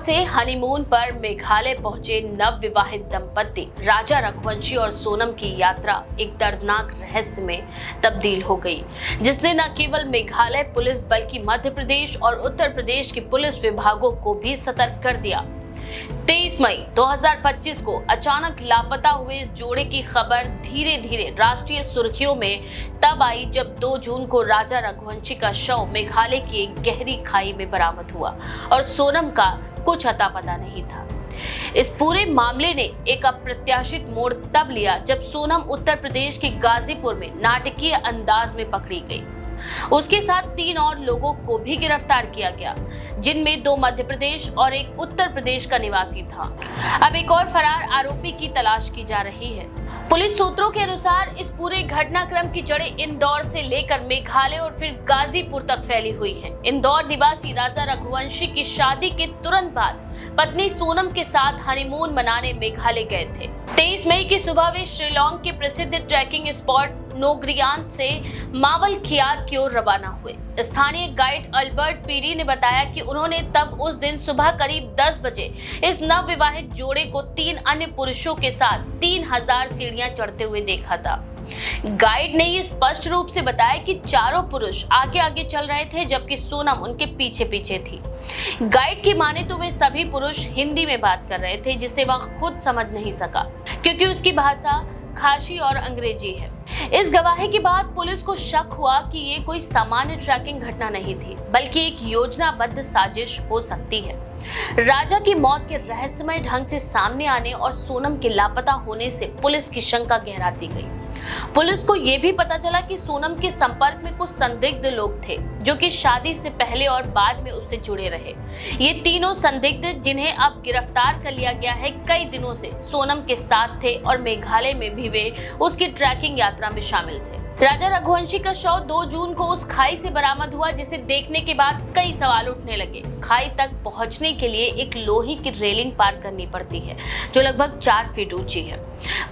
से हनीमून पर मेघालय पहुंचे नवविवाहित दंपति राजा रघुवंशी और सोनम की यात्रा एक दर्दनाक रहस्य में तब्दील हो गई, जिसने न केवल मेघालय पुलिस बल्कि मध्य प्रदेश और उत्तर प्रदेश के पुलिस विभागों को भी सतर्क कर दिया। 23 मई 2025 को अचानक लापता हुए इस जोड़े की खबर धीरे धीरे राष्ट्रीय सुर्खियों में तब आई जब 2 जून को राजा रघुवंशी का शव मेघालय की एक गहरी खाई में बरामद हुआ और सोनम का कुछ अता पता नहीं था। इस पूरे मामले ने एक अप्रत्याशित मोड़ तब लिया जब सोनम उत्तर प्रदेश के गाजीपुर में नाटकीय अंदाज में पकड़ी गई। उसके साथ 3 और लोगों को भी गिरफ्तार किया गया, जिनमें 2 मध्य प्रदेश और एक उत्तर प्रदेश का निवासी था। अब एक और फरार आरोपी की तलाश की जा रही है। पुलिस सूत्रों के अनुसार इस पूरे घटनाक्रम की जड़ें इंदौर से लेकर मेघालय और फिर गाजीपुर तक फैली हुई हैं। इंदौर निवासी राजा रघुवंशी की शादी के तुरंत बाद पत्नी सोनम के साथ हनीमून मनाने मेघालय गए थे। 23 मई की सुबह वे शिलोंग के प्रसिद्ध ट्रैकिंग स्पॉट नोग्रियान से मावल खियात की ओर रवाना हुए। स्थानीय गाइड अल्बर्ट पीरी ने बताया कि उन्होंने तब उस दिन सुबह करीब 10 बजे इस नवविवाहित जोड़े को 3 अन्य पुरुषों के साथ 3000 सीढ़ियां चढ़ते हुए देखा था। गाइड ने ये स्पष्ट रूप से बताया कि चारों पुरुष आगे आगे चल रहे थे जबकि सोनम उनके पीछे पीछे थी। गाइड की माने तो वे सभी पुरुष हिंदी में बात कर रहे थे, जिसे वह खुद समझ नहीं सका क्योंकि उसकी भाषा खासी और अंग्रेजी है। इस गवाही के बाद पुलिस को शक हुआ कि ये कोई सामान्य ट्रैकिंग घटना नहीं थी, बल्कि एक योजनाबद्ध साजिश हो सकती है। राजा की मौत के रहस्यमय ढंग से सामने आने और सोनम के लापता होने से पुलिस की शंका गहराती गई। पुलिस को यह भी पता चला कि सोनम के संपर्क में कुछ संदिग्ध लोग थे जो कि शादी से पहले और बाद में उससे जुड़े रहे। ये तीनों संदिग्ध, जिन्हें अब गिरफ्तार कर लिया गया है, कई दिनों से सोनम के साथ थे और मेघालय में भी वे उसकी ट्रैकिंग यात्रा में शामिल थे। राजा रघुवंशी का शव 2 जून को उस खाई से बरामद हुआ, जिसे देखने के बाद कई सवाल उठने लगे। खाई तक पहुंचने के लिए एक लोहे की रेलिंग पार करनी पड़ती है जो लगभग 4 फीट ऊंची है।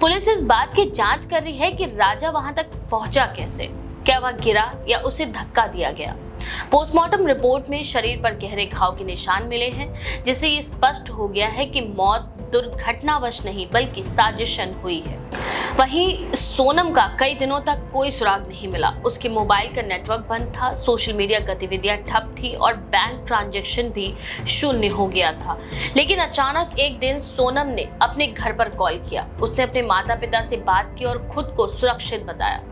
पुलिस इस बात की जांच कर रही है कि राजा वहां तक पहुंचा कैसे, क्या वह गिरा या उसे धक्का दिया गया। पोस्टमार्टम रिपोर्ट में शरीर पर गहरे घाव के निशान मिले हैं, जिससे ये स्पष्ट हो गया है कि मौत दुर्घटनावश नहीं बल्कि साजिशन हुई है। वहीं सोनम का कई दिनों तक कोई सुराग नहीं मिला। उसके मोबाइल का नेटवर्क बंद था, सोशल मीडिया गतिविधियां ठप थी और बैंक ट्रांजैक्शन भी शून्य हो गया था। लेकिन अचानक एक दिन सोनम ने अपने घर पर कॉल किया। उसने अपने माता पिता से बात की और खुद को सुरक्षित बताया।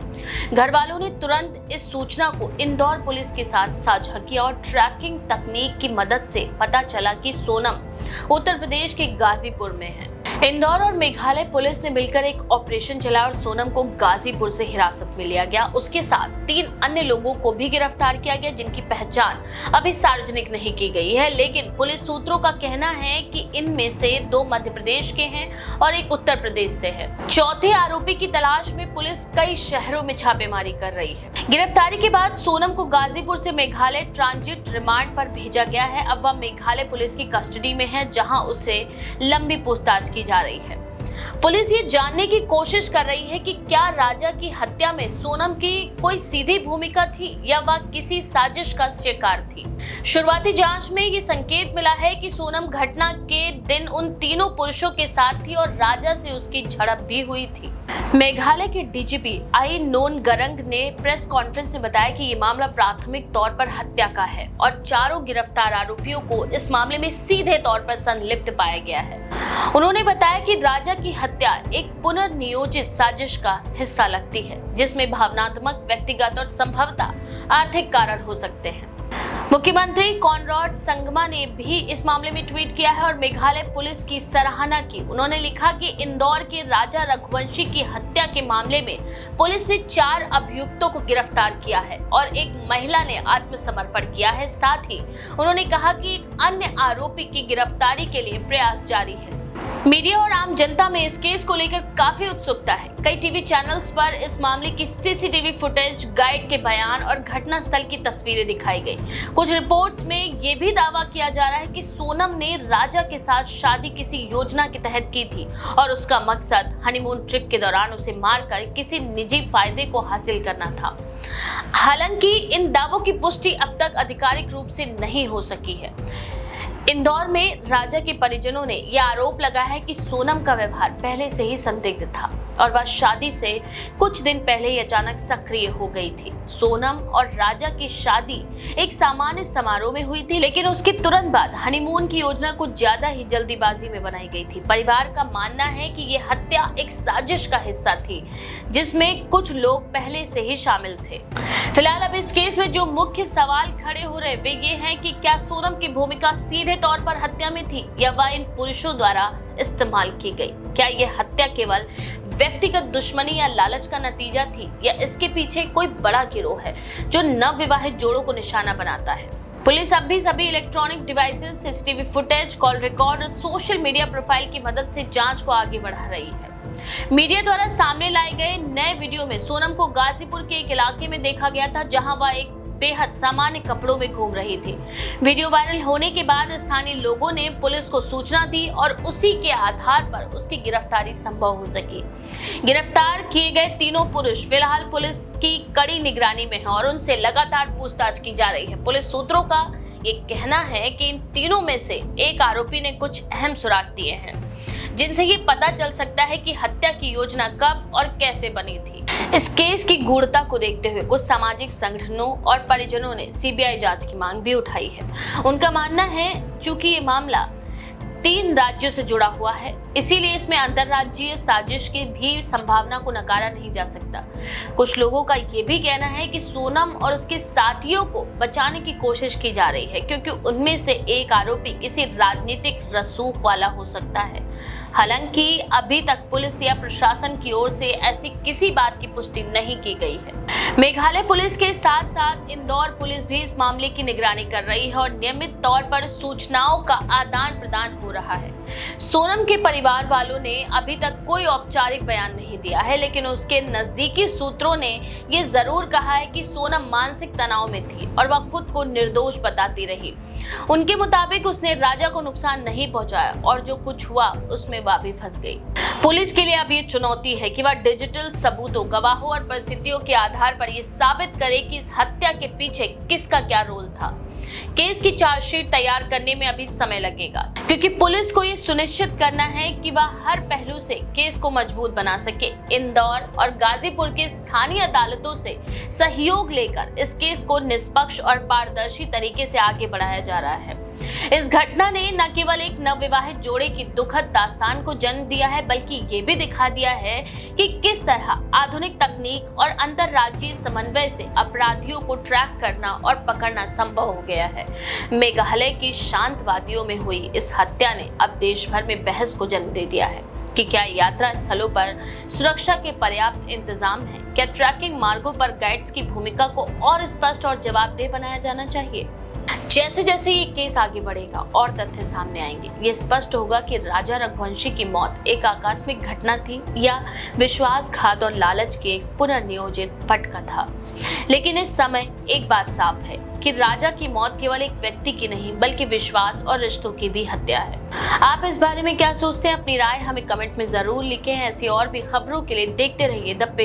घर वालों ने तुरंत इस सूचना को इंदौर पुलिस के साथ साझा किया और ट्रैकिंग तकनीक की मदद से पता चला कि सोनम उत्तर प्रदेश के गाजीपुर में है। इंदौर और मेघालय पुलिस ने मिलकर एक ऑपरेशन चलाया और सोनम को गाजीपुर से हिरासत में लिया गया। उसके साथ 3 अन्य लोगों को भी गिरफ्तार किया गया, जिनकी पहचान अभी सार्वजनिक नहीं की गई है। लेकिन पुलिस सूत्रों का कहना है कि इनमें से 2 मध्य प्रदेश के हैं और एक उत्तर प्रदेश से है। चौथे आरोपी की तलाश में पुलिस कई शहरों में छापेमारी कर रही है। गिरफ्तारी के बाद सोनम को गाजीपुर से मेघालय ट्रांजिट रिमांड पर भेजा गया है। अब वह मेघालय पुलिस की कस्टडी में है, जहां उसे लंबी पूछताछ की जा रही है। पुलिस ये जानने की कोशिश कर रही है कि क्या राजा की हत्या में सोनम की कोई सीधी भूमिका थी या वह किसी साजिश का शिकार थी। शुरुआती जांच में ये संकेत मिला है कि सोनम घटना के दिन उन तीनों पुरुषों के साथ थी और राजा से उसकी झड़प भी हुई थी। मेघालय के डीजीपी आई नोन गरंग ने प्रेस कॉन्फ्रेंस में बताया कि ये मामला प्राथमिक तौर पर हत्या का है और चारों गिरफ्तार आरोपियों को इस मामले में सीधे तौर पर संलिप्त पाया गया है। उन्होंने बताया कि राजा की हत्या एक पुनर्नियोजित साजिश का हिस्सा लगती है, जिसमें भावनात्मक, व्यक्तिगत और संभवतः आर्थिक कारण हो सकते हैं। मुख्यमंत्री कॉनराड संगमा ने भी इस मामले में ट्वीट किया है और मेघालय पुलिस की सराहना की। उन्होंने लिखा कि इंदौर के राजा रघुवंशी की हत्या के मामले में पुलिस ने 4 अभियुक्तों को गिरफ्तार किया है और एक महिला ने आत्मसमर्पण किया है। साथ ही उन्होंने कहा कि एक अन्य आरोपी की गिरफ्तारी के लिए प्रयास जारी है। मीडिया और आम जनता में इस केस को लेकर काफी उत्सुकता है। कई टीवी चैनल्स पर इस मामले की सीसीटीवी फुटेज, गाइड के बयान और घटनास्थल की तस्वीरें दिखाई गई। कुछ रिपोर्ट्स में ये भी दावा किया जा रहा है कि सोनम ने राजा के साथ शादी किसी योजना के तहत की थी और उसका मकसद हनीमून ट्रिप के दौरान उसे मारकर किसी निजी फायदे को हासिल करना था। हालांकि इन दावों की पुष्टि अब तक आधिकारिक रूप से नहीं हो सकी है। इंदौर में राजा के परिजनों ने यह आरोप लगाया है कि सोनम का व्यवहार पहले से ही संदिग्ध था और वह शादी से कुछ दिन पहले ही अचानक सक्रिय हो गई थी। सोनम और राजा की शादी एक सामान्य समारोह में हुई थी, लेकिन उसके तुरंत बाद हनीमून की योजना कुछ ज्यादा ही जल्दीबाजी में बनाई गई थी। परिवार का मानना है कि यह हत्या एक साजिश का हिस्सा थी, जिसमें कुछ लोग पहले से ही शामिल थे। फिलहाल अब इस केस में जो मुख्य सवाल खड़े हो रहे वे ये हैं कि क्या सोनम की भूमिका सीधे तौर पर हत्या में थी या वह इन पुरुषों द्वारा इस्तेमाल की गई। क्या यह हत्या केवल व्यक्तिगत दुश्मनी या लालच का नतीजा थी या इसके पीछे कोई बड़ा गिरोह है जो नवविवाहित जोड़ों को निशाना बनाता है। पुलिस अब भी सभी electronic devices, CCTV footage, call record और सोशल मीडिया प्रोफाइल की मदद से जांच को आगे बढ़ा रही है। मीडिया द्वारा सामने लाए गए नए वीडियो में सोनम को गाजीपुर के एक इलाके में देखा गया था, जहां वह एक बेहद सामान्य कपड़ों में घूम रही थी। वीडियो वायरल होने के बाद स्थानीय लोगों ने पुलिस को सूचना दी और उसी के आधार पर उसकी गिरफ्तारी संभव हो सकी। गिरफ्तार किए गए तीनों पुरुष फिलहाल पुलिस की कड़ी निगरानी में हैं और उनसे लगातार पूछताछ की जा रही है। पुलिस सूत्रों का ये कहना है कि इन तीनों में से एक आरोपी ने कुछ अहम सुराग दिए हैं, जिनसे ये पता चल सकता है कि हत्या की योजना कब और कैसे बनी थी। इस केस की गूढ़ता को देखते हुए कुछ सामाजिक संगठनों और परिजनों ने सीबीआई जांच की मांग भी उठाई है। उनका मानना है चूंकि ये मामला 3 राज्यों से जुड़ा हुआ है, इसीलिए इसमें अंतरराज्यीय साजिश की भी संभावना को नकारा नहीं जा सकता। कुछ लोगों का ये भी कहना है कि सोनम और उसके साथियों को बचाने की कोशिश की जा रही है, क्योंकि उनमें से एक आरोपी किसी राजनीतिक रसूख वाला हो सकता है। हालांकि अभी तक पुलिस या प्रशासन की ओर से ऐसी किसी बात की पुष्टि नहीं की गई है। मेघालय पुलिस के साथ साथ इंदौर पुलिस भी इस मामले की निगरानी कर रही है और नियमित तौर पर सूचनाओं का आदान प्रदान हो रहा है। सोनम के परिवार वालों ने अभी तक कोई औपचारिक बयान नहीं दिया है, लेकिन उसके नजदीकी सूत्रों ने ये जरूर कहा है कि सोनम मानसिक तनाव में थी और वह खुद को निर्दोष बताती रही। उनके मुताबिक उसने राजा को नुकसान नहीं पहुंचाया और जो कुछ हुआ उसमें वह भी फंस गई। पुलिस के लिए अब ये चुनौती है कि वह डिजिटल सबूतों, गवाहों और परिस्थितियों के आधार पर यह साबित करे कि इस हत्या के पीछे किसका क्या रोल था। केस की चार्जशीट तैयार करने में अभी समय लगेगा, क्योंकि पुलिस को ये सुनिश्चित करना है कि वह हर पहलू से केस को मजबूत बना सके। इंदौर और गाजीपुर की स्थानीय अदालतों से सहयोग लेकर इस केस को निष्पक्ष और पारदर्शी तरीके से आगे बढ़ाया जा रहा है। इस घटना ने न केवल एक नवविवाहित जोड़े की दुखद दास्तान को जन्म दिया है, बल्कि ये भी दिखा दिया है कि किस तरह आधुनिक तकनीक और अंतरराज्यीय समन्वय से अपराधियों को ट्रैक करना और पकड़ना संभव हो गया है। मेघालय की शांत वादियों में हुई इस हत्या ने अब देश भर में बहस को जन्म दे दिया है कि क्या यात्रा स्थलों पर सुरक्षा के पर्याप्त इंतजाम है, क्या ट्रैकिंग मार्गों पर गाइड्स की भूमिका को और स्पष्ट और जवाबदेह बनाया जाना चाहिए। जैसे जैसे ये केस आगे बढ़ेगा और तथ्य सामने आएंगे, ये स्पष्ट होगा कि राजा रघुवंशी की मौत एक आकस्मिक घटना थी या विश्वासघात और लालच की एक पुनर्नियोजित पटका था। लेकिन इस समय एक बात साफ है कि राजा की मौत केवल एक व्यक्ति की नहीं, बल्कि विश्वास और रिश्तों की भी हत्या है। आप इस बारे में क्या सोचते हैं? अपनी राय हमें कमेंट में जरूर लिखें। ऐसी और भी खबरों के लिए देखते रहिए द पेज।